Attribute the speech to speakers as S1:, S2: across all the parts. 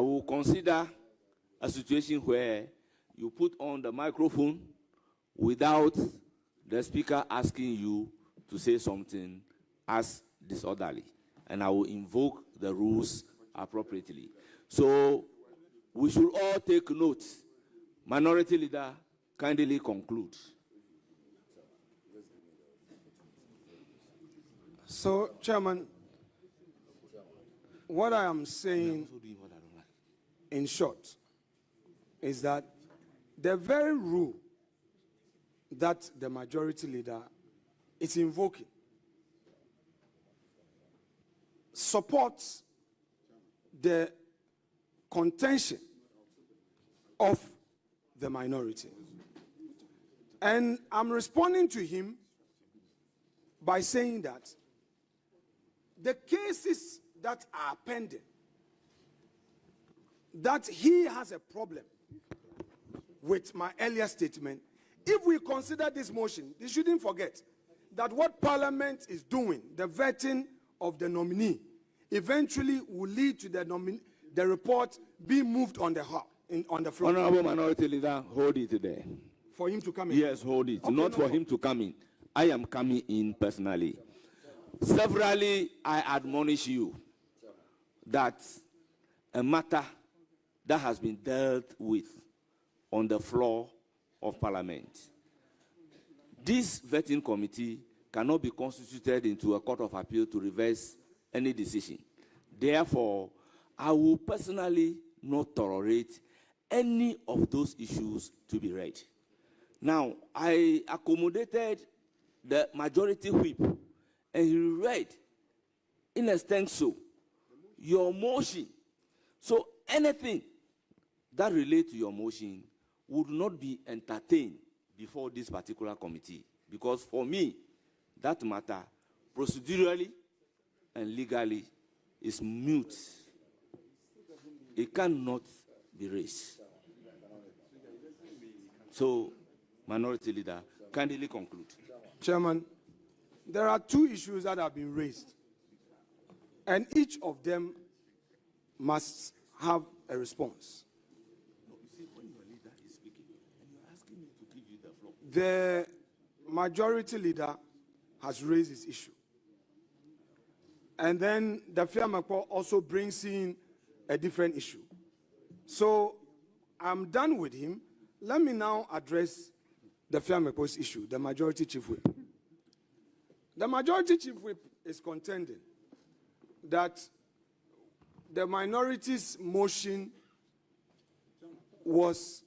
S1: will consider a situation where you put on the microphone without the speaker asking you to say something as disorderly, and I will invoke the rules appropriately. So we should all take note. Minority Leader, kindly conclude.
S2: So, Chairman, what I am saying in short is that the very rule that the Majority Leader is invoking supports the contention of the minority. And I'm responding to him by saying that the cases that are pending, that he has a problem with my earlier statement. If we consider this motion, they shouldn't forget that what Parliament is doing, the vetting of the nominee, eventually will lead to the report being moved on the floor.
S1: Honorable Minority Leader, hold it there.
S2: For him to come in?
S1: Yes, hold it. Okay, not for him to come in. I am coming in personally. Severally, I admonish you that a matter that has been dealt with on the floor of Parliament, this vetting committee cannot be constituted into a court of appeal to reverse any decision. Therefore, I will personally not tolerate any of those issues to be read. Now, I accommodated the majority whip, and he read in extenso your motion. So anything that relates to your motion would not be entertained before this particular committee, because for me, that matter, procedurally and legally, is mute. It cannot be raised. So, Minority Leader, kindly conclude.
S2: Chairman, there are two issues that have been raised, and each of them must have a response. The Majority Leader has raised his issue. And then the Afenyo-Markin also brings in a different issue. So I'm done with him. Let me now address the Afenyo-Markin's issue, the Majority Chief Whip. The Majority Chief Whip is contending that the minority's motion was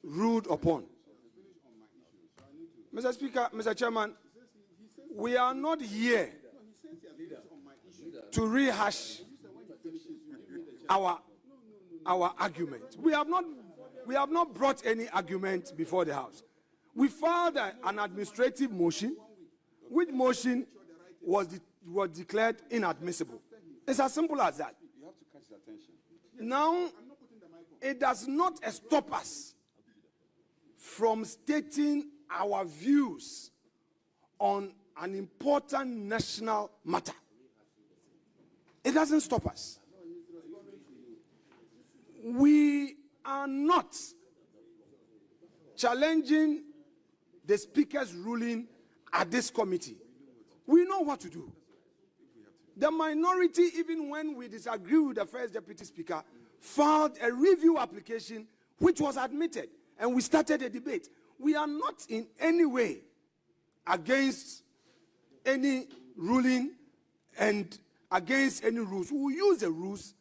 S2: ruled upon. Mr. Speaker, Mr. Chairman, we are not here to rehash our argument. We have not brought any argument before the House. We filed an administrative motion, which motion was declared inadmissible. It's as simple as that. You have to catch his attention. Now, it does not stop us from stating our views on an important national matter. It doesn't stop us. We are not challenging the Speaker's ruling at this committee. We know what to do. The minority, even when we disagree with the First Deputy Speaker, filed a review application which was admitted, and we started a debate. We are not in any way against any ruling and against any rules. We will use the rules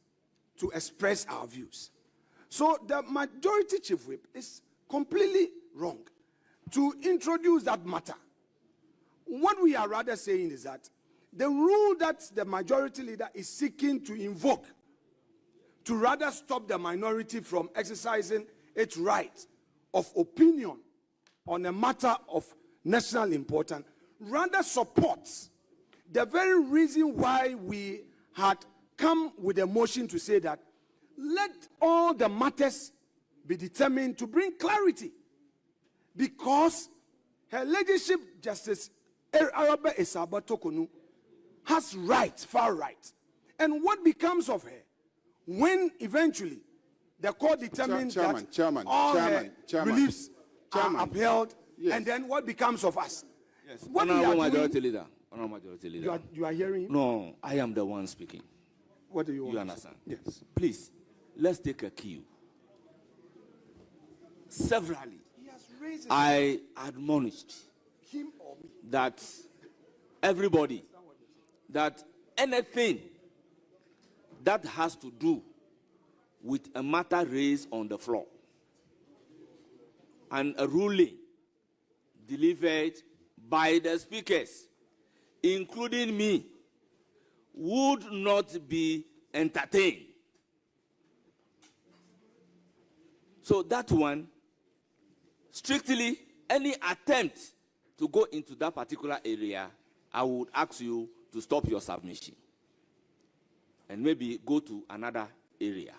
S2: to express our views. So the Majority Chief Whip is completely wrong to introduce that matter. What we are rather saying is that the rule that the Majority Leader is seeking to invoke to rather stop the minority from exercising its right of opinion on a matter of national importance rather supports the very reason why we had come with a motion to say that let all the matters be determined to bring clarity, because Her Ladyship Justice Arabe Esaba Tokonu has right, far right. And what becomes of her when eventually the court determines that all reliefs are upheld, and then what becomes of us?
S1: Yes.
S2: What
S1: Honorable Majority Leader.
S2: You are hearing him?
S1: No, I am the one speaking.
S2: What do you want?
S1: You understand?
S2: Yes.
S1: Please, let's take a cue. Severally, I admonished
S2: him or me
S1: that everybody, that anything that has to do with a matter raised on the floor and a ruling delivered by the speakers, including me, would not be entertained. So that one, strictly, any attempt to go into that particular area, I would ask you to stop your submission and maybe go to another area.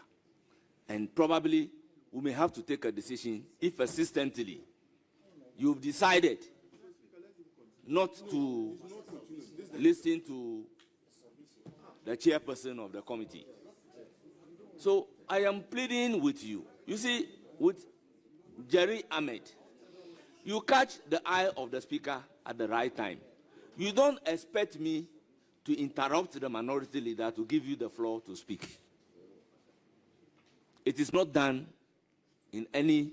S1: And probably we may have to take a decision if persistently you've decided not to listen to the chairperson of the committee. So I am pleading with you. You see, with Jerry Ahmed, you catch the eye of the speaker at the right time. You don't expect me to interrupt the minority leader to give you the floor to speak. It is not done in any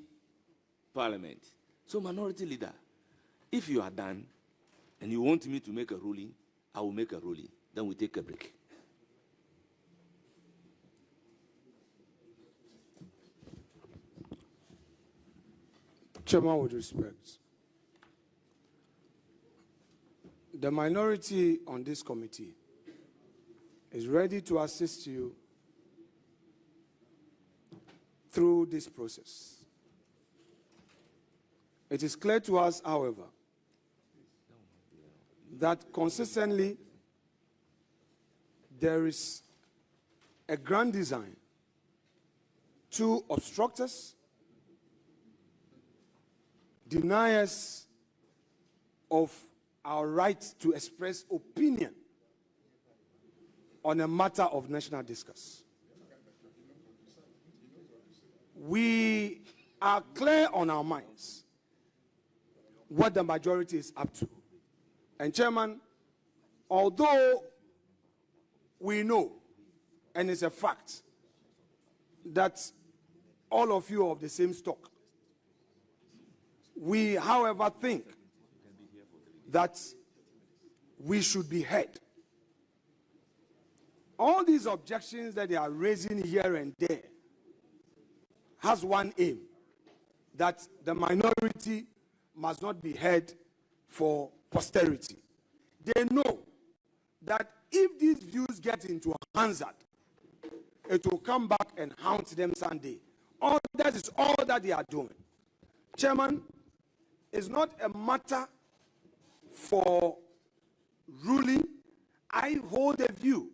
S1: parliament. So, minority leader, if you are done and you want me to make a ruling, I will make a ruling. Then we take a break.
S2: Chairman, with respect, the minority on this committee is ready to assist you through this process. It is clear to us, however, that consistently there is a grand design to obstruct us, deny us of our right to express opinion on a matter of national discourse. We are clear on our minds what the majority is up to. And Chairman, although we know, and it's a fact, that all of you are of the same stock, we, however, think that we should be heard. All these objections that they are raising here and there has one aim, that the minority must not be heard for posterity. They know that if these views get into Hansard, it will come back and haunt them someday. All that is all that they are doing. Chairman, it's not a matter for ruling. I hold a view